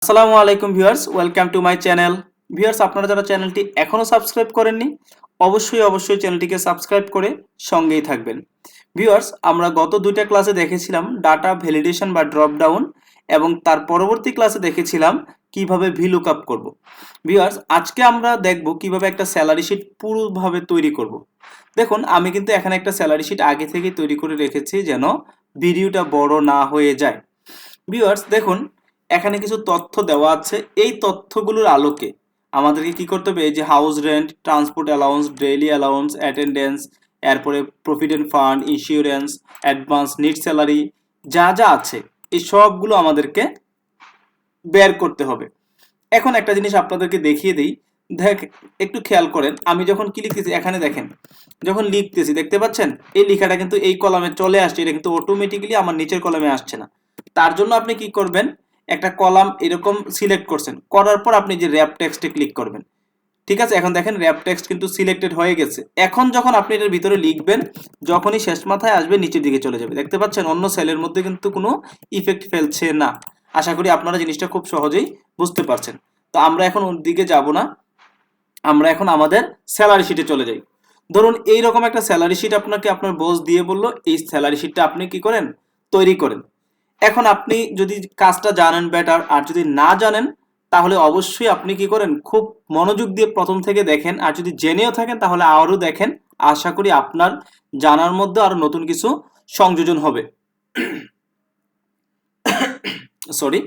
আসসালামু আলাইকুম viewers, welcome to my channel. Viewers, আপনারা যারা চ্যানেলটি এখনও সাবস্ক্রাইব করেননি অবশ্যই চ্যানেলটিকে সাবস্ক্রাইব করে সঙ্গেই থাকবেন। ভিউয়ার্স, আমরা গত দুইটা ক্লাসে দেখেছিলাম ডাটা ভ্যালিডেশন বা ড্রপ ডাউন, এবং তার পরবর্তী ক্লাসে দেখেছিলাম কিভাবে VLOOKUP করব। ভিউয়ার্স, আজকে আমরা দেখব কিভাবে একটা স্যালারি শিট পুরোভাবে তৈরি করব। দেখুন, আমি কিন্তু এখানে একটা স্যালারি শিট আগে থেকেই তৈরি করে রেখেছি যেন ভিডিওটা বড় না হয়ে যায়। ভিউয়ার্স দেখুন, এখানে কিছু তথ্য দেওয়া আছে। এই তথ্যগুলোর আলোকে আমাদেরকে কি করতে হবে, এই যে house rent, transport allowance, daily allowance, attendance, এরপরে provident fund, insurance, advance, net salary, যা যা আছে এই সবগুলো আমাদেরকে বের করতে হবে। এখন একটা জিনিস আপনাদেরকে দেখিয়ে দিই, একটু খেয়াল করেন। আমি যখন কি লিখতেছি, এখানে দেখেন, যখন লিখতেছি দেখতে পাচ্ছেন এই লেখাটা কিন্তু এই কলামে চলে আসছে, এটা কিন্তু অটোমেটিক্যালি আমার নিচের কলামে আসছে না। তার জন্য আপনি কি করবেন, একটা কলাম এরকম সিলেক্ট করছেন, করার পর আপনি যে র্যাপ টেক্সটে ক্লিক করবেন। ঠিক আছে, এখন দেখেন র্যাপ টেক্সট কিন্তু সিলেক্টেড হয়ে গেছে। এখন যখন আপনি এটার ভিতরে লিখবেন, যখনই শেষ মাথায় আসবে নিচের দিকে চলে যাবে। দেখতে পাচ্ছেন অন্য সেলের মধ্যে কিন্তু কোনো ইফেক্ট ফেলছে না। আশা করি আপনারা জিনিসটা খুব সহজেই বুঝতে পারছেন। তো আমরা এখন ওর দিকে যাব না, আমরা এখন আমাদের স্যালারি শিটে চলে যাই। ধরুন এইরকম একটা স্যালারি শিট আপনাকে আপনার বস দিয়ে বলল, এই স্যালারি শিটটা আপনি কি করেন, তৈরি করেন। এখন আপনি যদি কাজটা জানেন বেটার, আর যদি না জানেন তাহলে অবশ্যই আপনি কি করেন, খুব মনোযোগ দিয়ে প্রথম থেকে দেখেন, আর যদি জেনেও থাকেন তাহলে আরও দেখেন। আশা করি আপনার জানার মধ্যে আরো নতুন কিছু সংযোজন হবে। সরি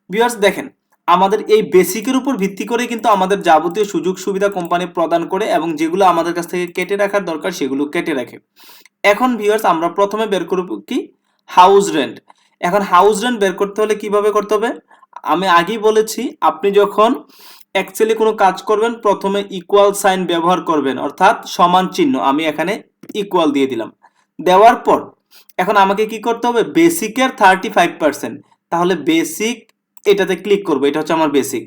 ভিউয়ার্স, দেখেন আমাদের এই বেসিকের উপর ভিত্তি করে কিন্তু আমাদের যাবতীয় সুযোগ সুবিধা কোম্পানি প্রদান করে, এবং যেগুলো আমাদের কাছ থেকে কেটে রাখার দরকার সেগুলো কেটে রাখে। এখন ভিউয়ার্স, আমরা প্রথমে বের করব কি, হাউস রেন্ট। এখন হাউস রেন্ট বের করতে হলে কিভাবে করতে হবে, আমি আগেই বলেছি, আপনি যখন অ্যাকচুয়ালি কোনো কাজ করবেন প্রথমে ইকুয়াল সাইন ব্যবহার করবেন, অর্থাৎ সমান চিহ্ন। আমি এখানে ইকুয়াল দিয়ে দিলাম। দেওয়ার পর এখন আমাকে কি করতে হবে, বেসিকের 35%। তাহলে বেসিক এটাতে ক্লিক করবো, এটা হচ্ছে আমার বেসিক।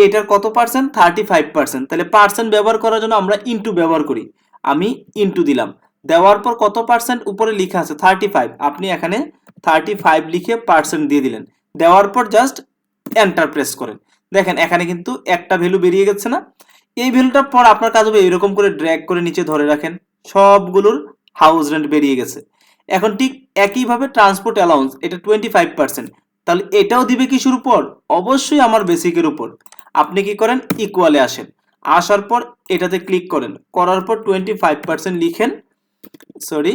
এটার কত পার্সেন্ট, 35%। তাহলে পার্সেন্ট ব্যবহার করার জন্য আমরা ইনটু ব্যবহার করি, আমি ইনটু দিলাম। দেওয়ার পর কত পার্সেন্ট উপরে লেখা আছে 35, আপনি এখানে 35 লিখে পার্সেন্ট দিয়ে দিলেন। দেওয়ার পর জাস্ট এন্টার প্রেস করেন। দেখেন এখানে কিন্তু একটা ভ্যালু বেরিয়ে গেছে না। এই ভ্যালুটার পর আপনার কাজ হবে এরকম করে ড্র্যাগ করে নিচে ধরে রাখেন, সবগুলোর হাউস রেন্ট বেরিয়ে গেছে। এখন ঠিক একইভাবে ট্রান্সপোর্ট অ্যালাউন্স, এটা 25%। তাহলে এটাও দিবে কিসের উপর, অবশ্যই আমার বেসিকের উপর। আপনি কি করেন, ইকুয়ালে আসেন, আসার পর এটাতে ক্লিক করেন, করার পর 25% লিখেন। সরি,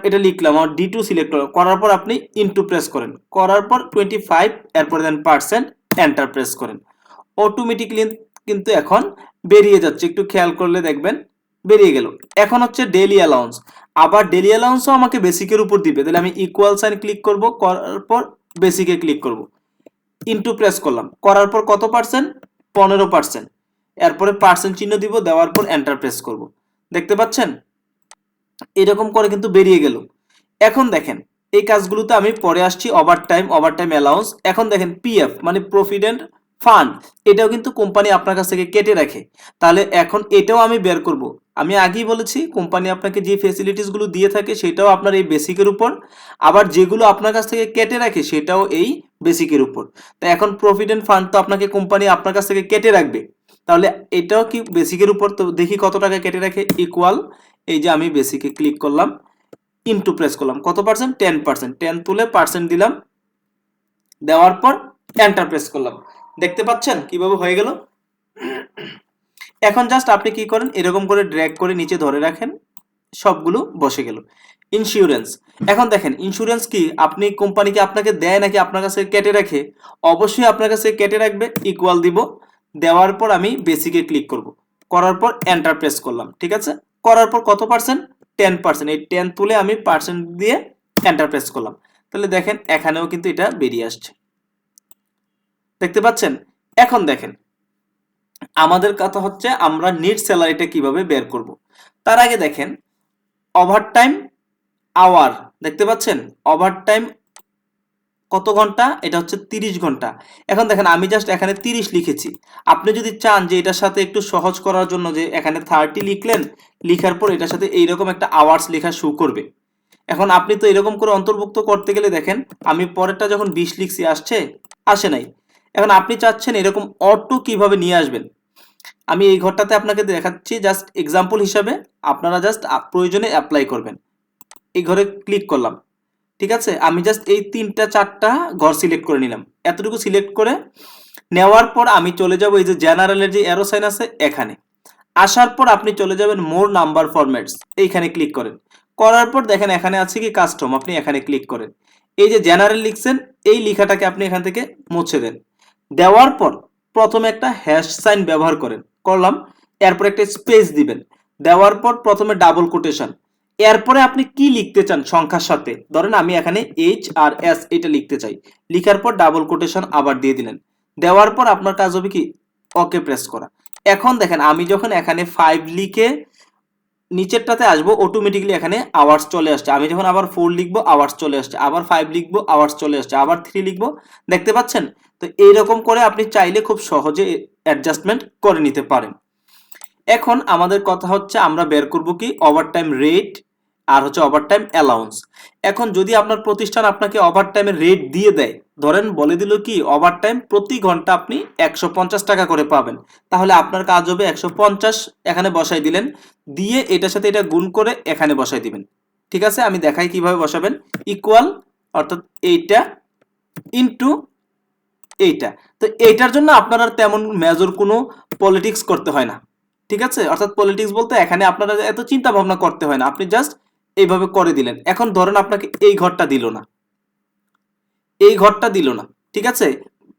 এটা লিখলাম, আর D2 সিলেক্ট করার পর আপনি ইনটু প্রেস করেন, করার পর 25, এরপর দেন পার্সেন্ট, এন্টার প্রেস করেন। অটোমেটিকলি কিন্তু এখন বেরিয়ে যাচ্ছে, একটু খেয়াল করলে দেখবেন বেরিয়ে গেল। এখন হচ্ছে ডেইলি অ্যালাউন্স, আবার ডেইলি অ্যালাউন্সও আমাকে বেসিকের উপর দিবে। তাহলে আমি ইকুয়াল সাইন ক্লিক করব, করার পর বেসিকে ক্লিক করব, ইনটু প্রেস করলাম, করার পর কত পার্সেন্ট, 15%। এরপরে পার্সেন্ট চিহ্ন দিব, দেওয়ার পর এন্টার প্রেস করব। দেখতে পাচ্ছেন এরকম করে কিন্তু বেরিয়ে গেল। এখন দেখেন এই কাজগুলোতে আমি পরে আসছি, ওভারটাইম অ্যালাউন্স। এখন দেখেন পিএফ মানে প্রভিডেন্ট ফান্ড, এটাও কিন্তু কোম্পানি আপনার কাছ থেকে কেটে রাখে। তাহলে এখন এটাও আমি বের করব। আমি আগেই বলেছি কোম্পানি আপনাকে যে ফেসিলিটিসগুলো দিয়ে থাকে সেটাও আপনার এই বেসিকের উপর, আবার যেগুলো আপনার কাছ থেকে কেটে রাখে সেটাও এই বেসিকের উপর। তো এখন প্রভিডেন্ট ফান্ড তো আপনাকে কোম্পানি আপনার কাছ থেকে কেটে রাখবে, তাহলে এটাও কি বেসিকের উপর। তো দেখি কত টাকা কেটে রাখে, ইকুয়াল, এই যে আমি বেসিকে ক্লিক করলাম, ইনটু প্রেস করলাম, কত পার্সেন্ট, 10%। 10 তুলে পার্সেন্ট দিলাম, দেওয়ার পর এন্টার প্রেস করলাম। দেখতে পাচ্ছেন কিভাবে হয়ে গেল। এখন জাস্ট আপনি কি করেন, এরকম করে ড্র্যাগ করে নিচে ধরে রাখেন, সবগুলো বসে গেল। ইন্স্যুরেন্স, এখন দেখেন ইন্স্যুরেন্স কি আপনি কোম্পানিকে আপনাকে দেয় নাকি আপনার কাছে কেটে রাখে, অবশ্যই আপনার কাছে কেটে রাখবে। ইকুয়াল দিব, দেওয়ার পর আমি বেসিকে ক্লিক করব, করার পর এন্টার প্রেস করলাম। ঠিক আছে, করার পর কত পার্সেন্ট, 10%। এই 10 তুলে আমি পার্সেন্ট দিয়ে এন্টার প্রেস করলাম। তাহলে দেখেন এখানেও কিন্তু এটা বেরিয়ে আসছে, দেখতে পাচ্ছেন। এখন দেখেন আমাদের কথা হচ্ছে আমরা নিট স্যালারিটা কিভাবে বের করব। তার আগে দেখেন ওভারটাইম আওয়ার, দেখতে পাচ্ছেন ওভারটাইম কত ঘন্টা, এটা হচ্ছে 30 ঘন্টা। এখন দেখেন আমি জাস্ট এখানে 30 লিখেছি। আপনি যদি চান যে এটার সাথে একটু সহজ করার জন্য যে এখানে 30 লিখলেন, লিখার পর এটার সাথে এইরকম একটা আওয়ার্স লেখা শো করবে। এখন আপনি তো এরকম করে অন্তর্ভুক্ত করতে গেলে দেখেন আমি পরেরটা যখন 20 লিখছি আসছে, আসে নাই। এখন আপনি চাচ্ছেন এরকম অটো কিভাবে নিয়ে আসবেন, আমি এই ঘরটাতে আপনাকে দেখাচ্ছি জাস্ট এক্সাম্পল হিসাবে, আপনারা জাস্ট প্রয়োজনে অ্যাপ্লাই করবেন। এই ঘরে ক্লিক করলাম, ঠিক আছে, আমি জাস্ট এই 3টা 4টা ঘর সিলেক্ট করে নিলাম। এতটুকু সিলেক্ট করে নেওয়ার পর আমি চলে যাব এই যে জেনারেলের যে অ্যারো সাইন আছে এখানে। আসার পর আপনি চলে যাবেন মোর নাম্বার ফরম্যাটস, এইখানে ক্লিক করেন। করার পর দেখেন এখানে আছে কি কাস্টম, আপনি এখানে ক্লিক করেন। এই যে জেনারেল লিখছেন এই লেখাটাকে আপনি এখান থেকে মুছে দেন। দেওয়ার পর প্রথমে একটা হ্যাশ সাইন ব্যবহার করলাম, এরপর একটা স্পেস দিবেন। দেওয়ার পর প্রথমে ডাবল কোটেশন, এরপরে আপনি কি লিখতে চান সংখ্যার সাথে, ধরেন আমি এখানে এইচ আর এস এটা লিখতে চাই, লিখার পর ডাবল কোটেশন আবার দিয়ে দিলেন। দেওয়ার পর আপনার কাজ হবে কি ওকে প্রেস করা। এখন দেখেন আমি যখন এখানে 5 লিখে নিচেরটাতে আসবো অটোমেটিক্যালি এখানে আওয়ার্স চলে আসছে। আমি যখন আবার 4 লিখবো আওয়ার্স চলে আসছে, আবার 5 লিখবো আওয়ার্স চলে আসছে, আবার 3 লিখবো, দেখতে পাচ্ছেন? তো এইরকম করে আপনি চাইলে খুব সহজে অ্যাডজাস্টমেন্ট করে নিতে পারেন। এখন আমাদের কথা হচ্ছে আমরা বের করব কি ওভারটাইম রেট আর হচ্ছে ওভারটাইম অ্যালাউন্স। এখন যদি আপনার প্রতিষ্ঠান আপনাকে ওভারটাইমের রেট দিয়ে দেয়, ধরেন বলে দিল কি ওভারটাইম প্রতি ঘন্টা আপনি 150 টাকা করে পাবেন, তাহলে আপনার কাজ হবে 150 এখানে বসাই দিলেন, দিয়ে এটার সাথে এটা গুণ করে এখানে বসাই দিবেন। ঠিক আছে, আমি দেখাই কিভাবে বসাবেন। ইকুয়াল অর্থাৎ এইটা ইনটু এইটা। তো এইটার জন্য আপনার আর তেমন মেজর কোনো পলিটিক্স করতে হয় না, ঠিক আছে, অর্থাৎ পলিটিক্স বলতে এখানে আপনারা এত চিন্তা ভাবনা করতে হয় না, আপনি জাস্ট এইভাবে করে দিলেন। এখন ধরেন আপনাকে এই ঘরটা দিল না, এই ঘরটা দিল না, ঠিক আছে,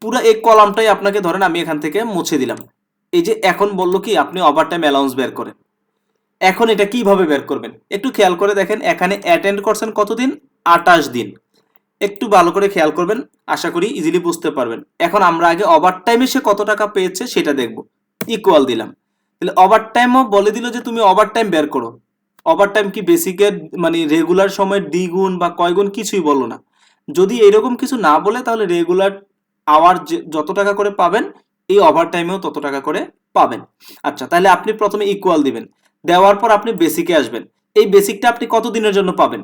পুরো এই কলামটাই আপনাকে ধরেন আমি এখান থেকে মুছে দিলাম। এই যে এখন বললো কি আপনি ওভারটাইম অ্যালাউন্স বের করেন। এখন এটা কিভাবে বের করবেন একটু খেয়াল করে দেখেন, এখানে অ্যাটেন্ড করছেন কতদিন, 28 দিন। একটু ভালো করে খেয়াল করবেন, আশা করি ইজিলি বুঝতে পারবেন। এখন আমরা আগে ওভারটাইমে সে কত টাকা পেয়েছে সেটা দেখব। ইকুয়াল দিলাম, তাহলে ওভারটাইমও বলে দিল যে তুমি ওভারটাইম বের করো। ওভারটাইম কি বেসিকের মানে রেগুলার সময়ের দ্বিগুণ বা কয়গুণ কিছুই বললো না। যদি এরকম কিছু না বলে তাহলে রেগুলার আওয়ার যত টাকা করে পাবেন এই ওভারটাইমেও তত টাকা করে পাবেন। আচ্ছা, তাহলে আপনি প্রথমে ইকুয়াল দিবেন, দেওয়ার পর আপনি বেসিকে আসবেন। এই বেসিকটা আপনি কত দিনের জন্য পাবেন,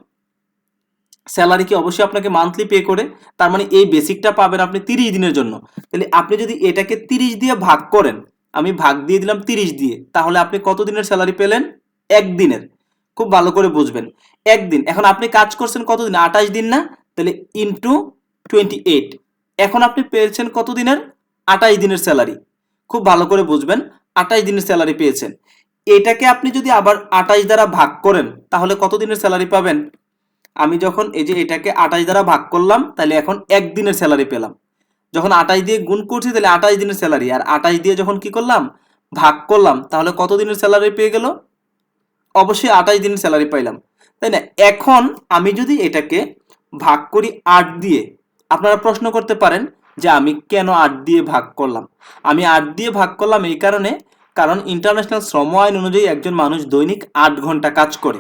স্যালারি কি অবশ্যই আপনাকে মান্থলি পে করে, তার মানে এই বেসিকটা পাবেন আপনি 30 দিনের জন্য। তাহলে আপনি যদি এটাকে 30 দিয়ে ভাগ করেন, আমি ভাগ দিয়ে দিলাম 30 দিয়ে, তাহলে আপনি কত দিনের স্যালারি পেলেন, একদিনের। খুব ভালো করে বুঝবেন, একদিন। এখন আপনি কাজ করছেন কতদিন, 28 দিন না, তাহলে ইনটু 28, এখন আপনি পেয়েছেন কত দিনের, 28 দিনের স্যালারি। খুব ভালো করে বুঝবেন, 28 দিনের স্যালারি পেয়েছেন। এটাকে আপনি যদি আবার 28 দ্বারা ভাগ করেন তাহলে কত দিনের স্যালারি পাবেন, আমি যখন এই যে এটাকে 28 দ্বারা ভাগ করলাম তাহলে এখন একদিনের স্যালারি পেলাম। যখন 28 দিয়ে গুণ করছি তাহলে 28 দিনের স্যালারি, আর 28 দিয়ে যখন কি করলাম ভাগ করলাম তাহলে কত দিনের স্যালারি পেয়ে গেল, অবশ্যই 28 দিনের স্যালারি পাইলাম, তাই না? এখন আমি যদি এটাকে ভাগ করি 8 দিয়ে, আপনারা প্রশ্ন করতে পারেন যে আমি কেন 8 দিয়ে ভাগ করলাম। আমি 8 দিয়ে ভাগ করলাম এই কারণে, কারণ ইন্টারন্যাশনাল শ্রম আইন অনুযায়ী একজন মানুষ দৈনিক 8 ঘন্টা কাজ করে,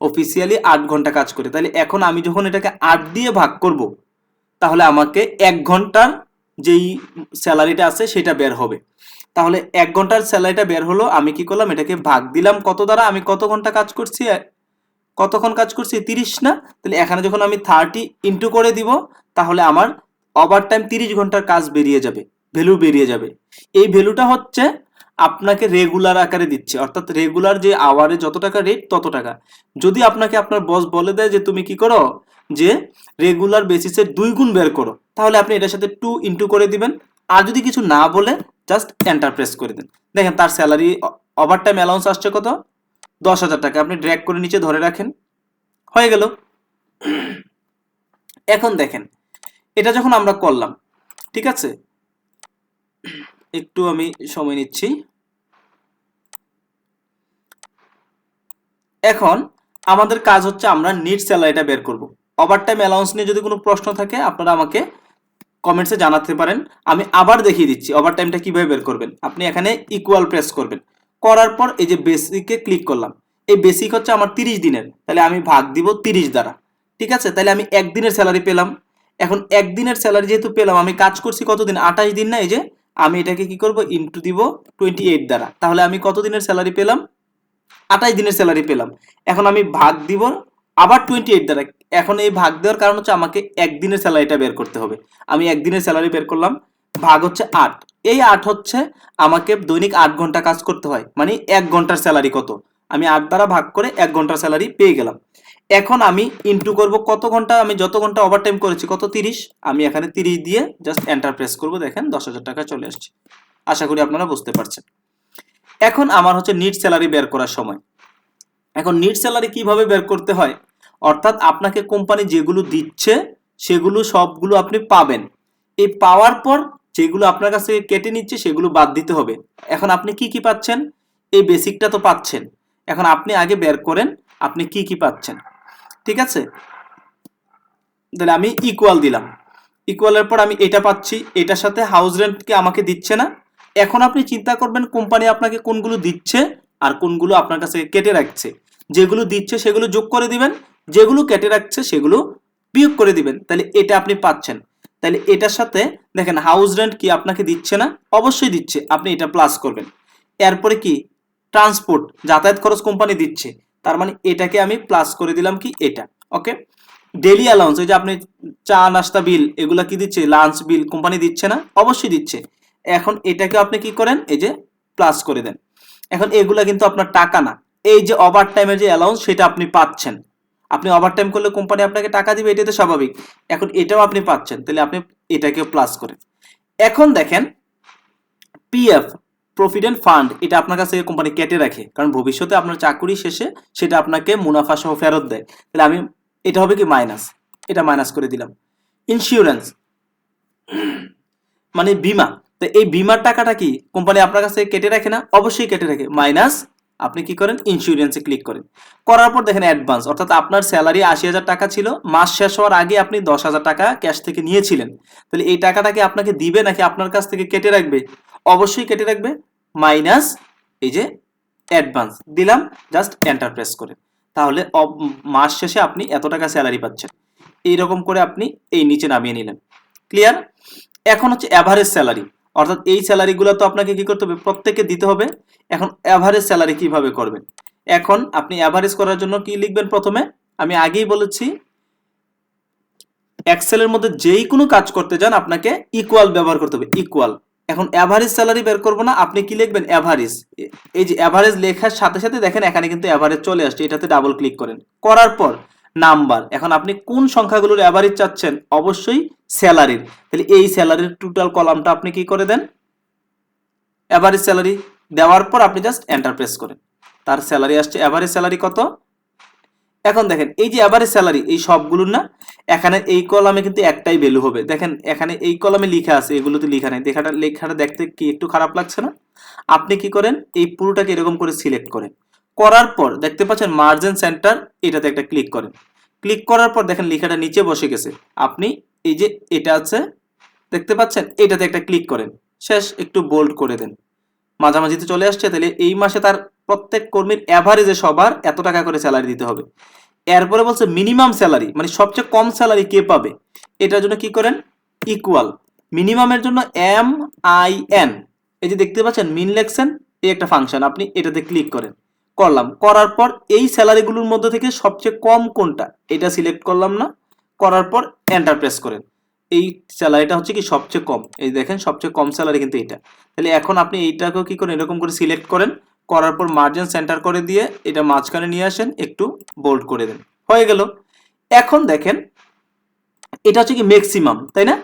অফিসিয়ালি 8 ঘন্টা কাজ করে। তাহলে এখন আমি যখন এটাকে 8 দিয়ে ভাগ করব তাহলে আমাকে 1 ঘন্টার যেই স্যালারিটা আছে সেটা বের হবে। তাহলে 1 ঘন্টার স্যালারিটা বের হলো, আমি কি করলাম এটাকে ভাগ দিলাম কত দ্বারা, আমি কত ঘন্টা কাজ করছি, কতক্ষণ কাজ করছি 30 না, তাহলে এখানে যখন আমি 30 ইনটু করে দিব তাহলে আমার ওভারটাইম 30 ঘন্টার কাজ বেরিয়ে যাবে, ভ্যালু বেরিয়ে যাবে। এই ভ্যালুটা হচ্ছে আপনাকে রেগুলার আকারে দিচ্ছে, অর্থাৎ রেগুলার যে আওয়ারে যত টাকা রেট তত টাকা। যদি আপনাকে আপনার বস বলে দেয় যে তুমি কি করো যে রেগুলার বেসিসে 2 গুণ বের করো, তাহলে আপনি এটার সাথে 2 ইনটু করে দিবেন। আর যদি কিছু না বলে জাস্ট এন্টার প্রেস করে দেন, দেখেন তার স্যালারি ওভারটাইম অ্যালাউন্স আসছে কত, 10,000 টাকা। আপনি ড্র্যাগ করে নিচে ধরে রাখেন, হয়ে গেল। এখন দেখেন এটা যখন আমরা করলাম, ঠিক আছে, একটু আমি সময় নিচ্ছি। এখন আমাদের কাজ হচ্ছে আমরা নিট স্যালারিটা বের করব। ওভারটাইম অ্যালাউন্স নিয়ে যদি কোনো প্রশ্ন থাকে আপনারা আমাকে কমেন্টসে জানাতে পারেন, আমি আবার দেখিয়ে দিচ্ছি ওভারটাইমটা কিভাবে বের করবেন। আপনি এখানে ইকুয়াল প্রেস করবেন, করার পর এই যে বেসিকে ক্লিক করলাম, এই বেসিক হচ্ছে আমার 30 দিনের, তাহলে আমি ভাগ দিব 30 দ্বারা, ঠিক আছে, তাহলে আমি একদিনের স্যালারি পেলাম। এখন একদিনের স্যালারি যেহেতু পেলাম, আমি কাজ করছি কতদিন, 28 দিন না, এই যে আমি এটাকে কি করব ইনটু দিব 28 দ্বারা, তাহলে আমি কত দিনের স্যালারি পেলাম, 28 দিনের স্যালারি পেলাম। এখন আমি ভাগ দিব আবার 28 দ্বারা, এখন এই ভাগ দেওয়ার কারণ হচ্ছে আমাকে একদিনের স্যালারিটা বের করতে হবে। আমি একদিনের স্যালারি বের করলাম, ভাগ হচ্ছে 8। এই 8 হচ্ছে আমাকে দৈনিক 8 ঘন্টা কাজ করতে হয়, মানে 1 ঘন্টার স্যালারি কত, আমি 8 দ্বারা ভাগ করে 1 ঘন্টার স্যালারি পেয়ে গেলাম। এখন আমি ইনটু করব কত ঘন্টা, আমি যত ঘন্টা ওভারটাইম করেছি কত 30, আমি এখানে 30 দিয়ে জাস্ট এন্টার প্রেস করব, দেখেন 10,000 টাকা চলে আসছে। আশা করি আপনারা বুঝতে পারছেন। এখন আমার হচ্ছে নিট স্যালারি বের করার সময়। এখন নিট স্যালারি কিভাবে বের করতে হয়, অর্থাৎ আপনাকে কোম্পানি যেগুলো দিচ্ছে সেগুলো সবগুলো আপনি পাবেন, এই পাওয়ার পর যেগুলো আপনার কাছ থেকে কেটে নিচ্ছে সেগুলো বাদ দিতে হবে। এখন আপনি কি কি পাচ্ছেন, এই বেসিকটা তো পাচ্ছেন, এখন আপনি আগে বের করেন আপনি কি কি পাচ্ছেন। ঠিক আছে, তাহলে আমি ইকুয়াল দিলাম, ইকুয়ালের পর আমি এটা পাচ্ছি, এটার সাথে হাউস রেন্ট কি আমাকে দিচ্ছে না। এখন আপনি চিন্তা করবেন কোম্পানি আপনাকে কোনগুলো দিচ্ছে আর কোনগুলো আপনার কাছে কেটে রাখছে। যেগুলো দিচ্ছে সেগুলো যোগ করে দিবেন, যেগুলো কেটে রাখছে সেগুলো বিয়োগ করে দিবেন, তাহলে এটা আপনি পাচ্ছেন। তাহলে এটার সাথে দেখেন হাউস রেন্ট কি আপনাকে দিচ্ছে না, অবশ্যই দিচ্ছে, আপনি এটা প্লাস করবেন। এরপরে কি ট্রান্সপোর্ট যাতায়াত খরচ কোম্পানি দিচ্ছে, তার মানে এটাকে আমি প্লাস করে দিলাম কি এটা। ওকে, ডেইলি অ্যালাউন্স, এই যে আপনি চা নাস্তা বিল এগুলা কি দিচ্ছে, লাঞ্চ বিল কোম্পানি দিচ্ছে না, অবশ্যই দিচ্ছে। এখন এটাকে আপনি কি করেন, এই যে প্লাস করে দেন। এখন এগুলা কিন্তু আপনার টাকা না, এই যে ওভার টাইমের যে অ্যালাউন্স সেটা আপনি পাচ্ছেন, আপনি ওভার টাইম করলে কোম্পানি আপনাকে টাকা দিবে, এটাই তো স্বাভাবিক। এখন এটাও আপনি পাচ্ছেন, তাহলে আপনি এটাকেও প্লাস করেন। এখন দেখেন পিএফ, প্রভিডেন্ট ফান্ড, এটা আপনার কাছে কোম্পানি কেটে রাখে, কারণ ভবিষ্যতে আপনার চাকরি শেষে সেটা আপনাকে মুনাফা সহ ফেরত দেয়। তাহলে আমি এটা হবে কি মাইনাস, এটা মাইনাস করে দিলাম। ইন্স্যুরেন্স মানে বীমা, তো এই বীমার টাকাটা কি কোম্পানি আপনার কাছে কেটে রাখে না, অবশ্যই কেটে রাখে, মাইনাস আপনি কি করেন ইন্স্যুরেন্সে ক্লিক করেন। করার পর দেখেন অ্যাডভান্স, অর্থাৎ আপনার স্যালারি 80,000 টাকা ছিল, মাস শেষ হওয়ার আগে আপনি 10,000 টাকা ক্যাশ থেকে নিয়েছিলেন, তাহলে এই টাকাটা কি আপনাকে দিবে নাকি আপনার কাছ থেকে কেটে রাখবে, অবশ্যই কেটে রাখবে, মাইনাস এই যে অ্যাডভান্স দিলাম, জাস্ট এন্টার প্রেস করে, তাহলে মাস শেষে আপনি এত টাকা স্যালারি পাচ্ছেন। এইরকম করে আপনি এই নিচে নামিয়ে নিলেন। ক্লিয়ার? এখন হচ্ছে অ্যাভারেজ স্যালারি, অর্থাৎ এই স্যালারিগুলো তো আপনাকে কি করতে হবে, প্রত্যেককে দিতে হবে। এখন অ্যাভারেজ স্যালারি কিভাবে করবেন, এখন আপনি অ্যাভারেজ করার জন্য কি লিখবেন, প্রথমে আমি আগেই বলেছি এক্সেলের মধ্যে যেই কোনো কাজ করতে যান আপনাকে ইকুয়াল ব্যবহার করতে হবে, ইকুয়াল। এখন অ্যাভারেজ স্যালারি বের করবো না, আপনি কি লিখবেন অ্যাভারেজ, এই যে অ্যাভারেজ লেখার সাথে সাথে দেখেন এখানে কিন্তু অ্যাভারেজ চলে আসছে, এটাতে ডাবল ক্লিক করেন, করার পর নাম্বার, এখন আপনি কোন সংখ্যাগুলোর অ্যাভারেজ চাচ্ছেন, অবশ্যই স্যালারির, তাহলে এই স্যালারির টোটাল কলামটা আপনি কি করে দেন অ্যাভারেজ স্যালারি, দেওয়ার পর আপনি জাস্ট এন্টার প্রেস করেন, তার স্যালারি আসছে, অ্যাভারেজ স্যালারি কত। এখন দেখেন এই যে অ্যাভারেজ স্যালারি এই সবগুলোর না, এখানে এই কলামে কিন্তু একটাই ভ্যালু হবে, দেখেন এখানে এই কলামে লেখা আছে, এগুলোতে লেখা নাই, লেখাটা দেখতে কি একটু খারাপ লাগছে না। আপনি কি করেন এই পুরোটাকে এরকম করে সিলেক্ট করেন, করার পর দেখতে পাচ্ছেন মার্জিন সেন্টার, এটাতে একটা ক্লিক করেন, ক্লিক করার পর দেখেন লেখাটা নিচে বসে গেছে, আপনি এই যে এটা আছে দেখতে পাচ্ছেন, এটাতে একটা ক্লিক করেন, শেষ, একটু বোল্ড করে দেন, মাঝামাঝিতে চলে আসছে, তাহলে এই মাসে তার প্রত্যেক কর্মীর অ্যাভারেজে সবার এত টাকা করে স্যালারি দিতে হবে। এরপরে বলছে মিনিমাম স্যালারি, মানে সবচেয়ে কম স্যালারি কে পাবে, এটার জন্য কি করেন ইকুয়াল, মিনিমামের জন্য MIN, এই যে দেখতে পাচ্ছেন মিন লেখছেন, এই একটা ফাংশন, আপনি এটাতে ক্লিক করেন, করলাম, করার পর এই স্যালারিগুলোর মধ্যে থেকে সবচেয়ে কম কোনটা এটা সিলেক্ট করলাম না, করার পর এন্টার প্রেস করেন, এই স্যালারিটা হচ্ছে কি সবচেয়ে কম, এই দেখেন সবচেয়ে কম স্যালারি কিন্তু এটা। তাহলে এখন আপনি এইটাকেও কি করেন এরকম করে সিলেক্ট করেন, করার পর মার্জিন সেন্টার করে দিয়ে এটা মাঝখানে নিয়ে আসেন, একটু বোল্ড করে দেন, হয়ে গেল। এখন দেখেন এটা হচ্ছে কি ম্যাক্সিমাম, তাই না,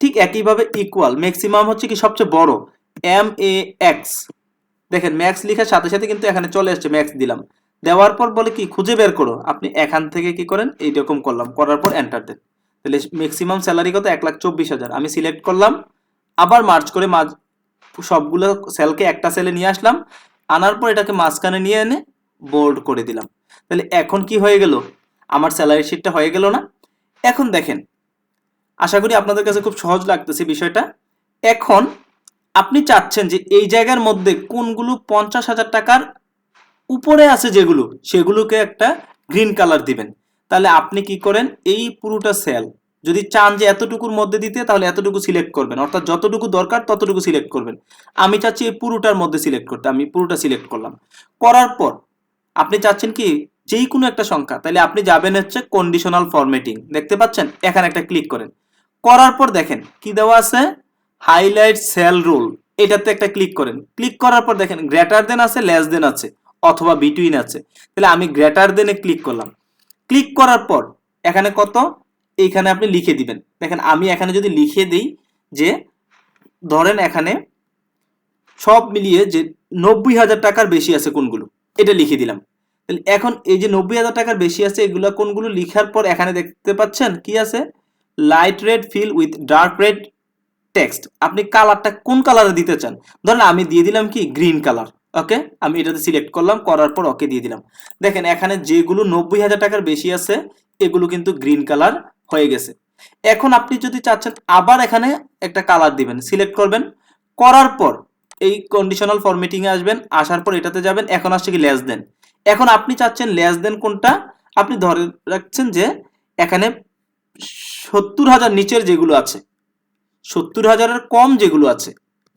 ঠিক একইভাবে ইকুয়াল, ম্যাক্সিমাম হচ্ছে কি সবচেয়ে বড়, MAX, দেখেন ম্যাক্স লেখার সাথে সাথে কিন্তু এখানে চলে আসছে, ম্যাক্স দিলাম, দেওয়ার পর বলে কি খুঁজে বের করো, আপনি এখান থেকে কি করেন এইরকম করলাম, করার পর এন্টার দেন, তাহলে ম্যাক্সিমাম স্যালারি কত 1,24,000, আমি সিলেক্ট করলাম, আবার মার্জ করে সবগুলো সেলকে একটা সেলে নিয়ে আসলাম, আনার পর এটাকে মাঝখানে নিয়ে এনে বোল্ড করে দিলাম, তাহলে এখন কি হয়ে গেল, আমার স্যালারি শিটটা হয়ে গেল না। এখন দেখেন আশা করি আপনাদের কাছে খুব সহজ লাগতেছে বিষয়টা। এখন আপনি চাচ্ছেন যে এই জায়গার মধ্যে কোনগুলো 50,000 টাকার উপরে আছে যেগুলো, সেগুলোকে একটা গ্রিন কালার দিবেন, তাহলে আপনি কি করেন এই পুরোটা সেল যদি চান যে এতটুকুর মধ্যে দিতে, তাহলে এতটুকু সিলেক্ট করবেন, অর্থাৎ যতটুকু দরকার ততটুকু সিলেক্ট করবেন। আমি চাচ্ছি এই পুরোটার মধ্যে সিলেক্ট করতে, আমি পুরোটা সিলেক্ট করলাম, করার পর আপনি চাচ্ছেন কি যেই কোনো একটা সংখ্যা, তাহলে আপনি যাবেন হচ্ছে কন্ডিশনাল ফরম্যাটিং, দেখতে পাচ্ছেন এখানে একটা ক্লিক করেন, করার পর দেখেন কি দেওয়া আছে হাইলাইট সেল রুল, এটাতে একটা ক্লিক করেন। ক্লিক করার পর দেখেন গ্রেটার দেন আছে, লেস দেন আছে, অথবা বিটুইন আছে। তাহলে আমি গ্রেটার দেনে ক্লিক করলাম। ক্লিক করার পর এখানে কত, এইখানে আপনি লিখে দিবেন। দেখেন আমি এখানে যদি লিখে দিই যে ধরেন এখানে সব মিলিয়ে যে 90,000 টাকার বেশি আছে কোনগুলো, এটা লিখে দিলাম। তাহলে এখন এই যে 90,000 টাকার বেশি আছে এগুলো কোনগুলো লিখার পর এখানে দেখতে পাচ্ছেন কি আছে, light red fill with dark red text. আপনি কালারটা কোন কালারে দিতে চান, ধরেন আমি দিয়ে দিলাম কি গ্রিন কালার। ওকে, আমি এটাতে সিলেক্ট করলাম, করার পর ওকে দিয়ে দিলাম। দেখেন এখানে যেগুলো 90,000 টাকার বেশি আছে এগুলো কিন্তু গ্রিন কালার হয়ে গেছে। এখন আপনি যদি চাচ্ছেন আবার এখানে একটা কালার দিবেন, সিলেক্ট করবেন, করার পর এই কন্ডিশনাল ফরম্যাটিং এ আসবেন, আসার পর এটাতে যাবেন। এখন আসছে কি লেস দেন। এখন আপনি চাচ্ছেন লেস দেন কোনটা, আপনি ধরে রাখছেন যে এখানে 70,000 নিচের যেগুলো আছে, 70,000-এর কম যেগুলো আছে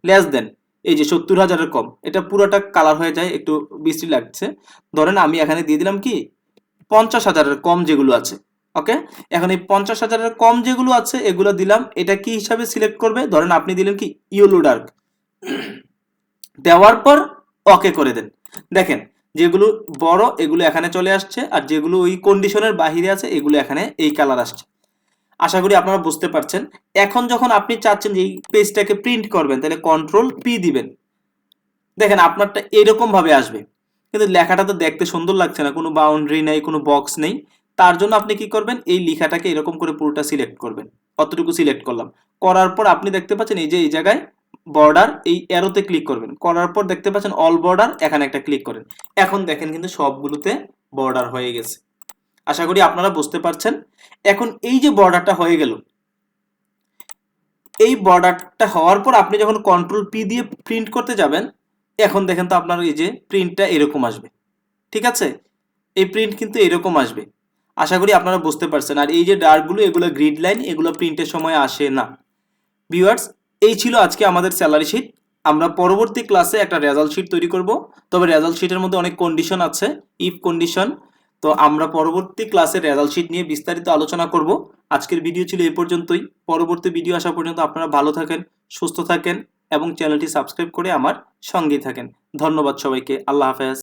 লেস দেন, এই যে 70,000-এর কম, এটা পুরোটা কালার হয়ে যায়, একটু বিশ্রী লাগছে। ধরেন আমি এখানে দিয়ে দিলাম কি 50,000-এর কম যেগুলো আছে। ওকে, এখন এই 50,000-এর কম যেগুলো আছে এগুলো দিলাম। এটা কি হিসাবে সিলেক্ট করবে, ধরেন আপনি দিলেন কি ইয়েলো ডার্ক, দেওয়ার পর ওকে করে দেন। দেখেন যেগুলো বড় এগুলো এখানে চলে আসছে, আর যেগুলো ওই কন্ডিশনের বাহিরে আছে এগুলো এখানে এই কালার আসছে। আশা করি আপনারা বুঝতে পারছেন। এখন যখন আপনি চাচ্ছেন যে এই পেজটাকে প্রিন্ট করবেন তাহলে কন্ট্রোল পি দিবেন। দেখেন আপনারটা এরকম ভাবে আসবে, কিন্তু লেখাটা তো দেখতে সুন্দর লাগছে না, কোনো বাউন্ডারি নেই, কোনো বক্স নেই। তার জন্য আপনি কি করবেন, এই লেখাটাকে এরকম করে পুরোটা সিলেক্ট করবেন। অতটুকু সিলেক্ট করলাম, করার পর আপনি দেখতে পাচ্ছেন এই যে এই জায়গায় বর্ডার, এই অ্যারোতে ক্লিক করবেন, করার পর দেখতে পাচ্ছেন অল বর্ডার, এখানে একটা ক্লিক করেন। এখন দেখেন কিন্তু সবগুলোতে বর্ডার হয়ে গেছে। আশা করি আপনারা বুঝতে পারছেন। এখন এই যে বর্ডারটা হয়ে গেল, এই বর্ডারটা হওয়ার পর আপনি যখন কন্ট্রোল পি দিয়ে প্রিন্ট করতে যাবেন, এখন দেখেন তো আপনার এই যে প্রিন্টটা এরকম আসবে। ঠিক আছে, এই প্রিন্ট কিন্তু এরকম আসবে। আশা করি আপনারা বুঝতে পারছেন। আর এই যে ডার্কগুলো এগুলো গ্রিড লাইন, এগুলো প্রিন্টের সময় আসে না। ভিউয়ার্স, এই ছিল আজকে আমাদের স্যালারি শিট। আমরা পরবর্তী ক্লাসে একটা রেজাল্ট শিট তৈরি করব। তবে রেজাল্ট শিটের মধ্যে অনেক কন্ডিশন আছে, ইফ কন্ডিশন। তো আমরা পরবর্তী ক্লাসে রেজাল্ট শিট নিয়ে বিস্তারিত আলোচনা করব। আজকের ভিডিও ছিল এই পর্যন্তই। পরবর্তী ভিডিও আসা পর্যন্ত আপনারা ভালো থাকেন, সুস্থ থাকেন এবং চ্যানেলটি সাবস্ক্রাইব করে আমার সঙ্গেই থাকেন। ধন্যবাদ সবাইকে। আল্লাহ হাফেজ।